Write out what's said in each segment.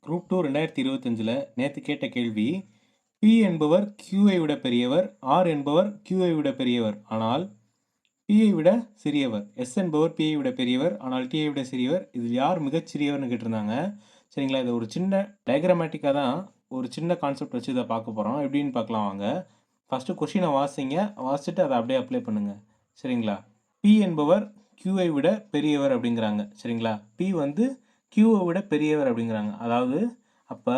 Group 2 2025ல் நேற்று கேட்ட கேள்வி, P என்பவர் Qஐ விட பெரியவர், R என்பவர் Qஐ விட பெரியவர், ஆனால் Pஐ விட சிறியவர். S என்பவர் Pஐ விட பெரியவர், ஆனால் Tஐ விட சிறியவர். இதில் யார் மிகச் சிறியவர்னு கேட்டிருந்தாங்க. சரிங்களா, இது ஒரு சின்ன டயக்ராமேட்டிக்காக தான் ஒரு சின்ன கான்செப்ட் வச்சு இதை பார்க்க போகிறோம். எப்படின்னு பார்க்கலாம் வாங்க. ஃபஸ்ட்டு கொஷினை வாசிங்க, வாசிச்சுட்டு அதை அப்படியே அப்ளை பண்ணுங்கள். சரிங்களா, P என்பவர் Qஐ விட பெரியவர் அப்படிங்கிறாங்க. சரிங்களா, P வந்து Qவை விட பெரியவர் அப்படிங்கிறாங்க. அதாவது அப்போ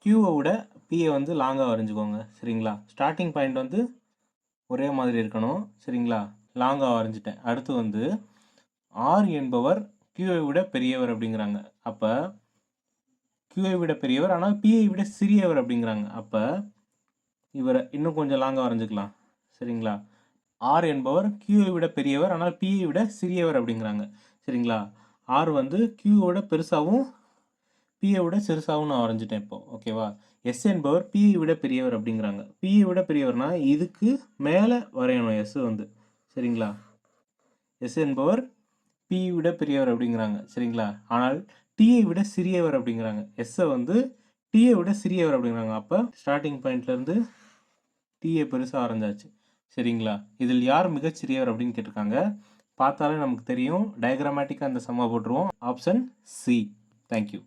Qவை விட Pயை வந்து லாங்காக வரைஞ்சிக்கோங்க. சரிங்களா, ஸ்டார்டிங் பாயிண்ட் வந்து ஒரே மாதிரி இருக்கணும். சரிங்களா, லாங்காக வரைஞ்சிட்டேன். அடுத்து வந்து R என்பவர் Qவை விட பெரியவர் அப்படிங்கிறாங்க. அப்போ Qவை விட பெரியவர், ஆனால் Pயை விட சிறியவர் அப்படிங்கிறாங்க. அப்போ இவரை இன்னும் கொஞ்சம் லாங்காக வரைஞ்சிக்கலாம். சரிங்களா, R என்பவர் Qவை விட பெரியவர், ஆனால் Pயை விட சிறியவர் அப்படிங்கிறாங்க. சரிங்களா, R வந்து Qவை விட பெருசாகவும் Pயை விட சிறுசாகவும் நான் வரைஞ்சிட்டேன் இப்போ. ஓகேவா, S என்பவர் Pயை விட பெரியவர் அப்படிங்கிறாங்க. Pயை விட பெரியவர்னா இதுக்கு மேலே வரையணும் S வந்து. சரிங்களா, S என்பவர் Pயை விட பெரியவர் அப்படிங்கிறாங்க. சரிங்களா, ஆனால் Tயை விட சிறியவர் அப்படிங்கிறாங்க. Sஐ வந்து Tயை விட சிறியவர் அப்படிங்கிறாங்க. அப்போ ஸ்டார்டிங் பாயிண்ட்லேருந்து Tயை பெருசாக வரைஞ்சாச்சு. சரிங்களா, இதில் யார் மிகச்சிறியவர் அப்படின்னு கேட்டிருக்காங்க. பார்த்தாலே நமக்கு தெரியும். டயக்ராமேட்டிக்காக அந்த சம்மை போட்டுருவோம். Option C. தேங்க்யூ.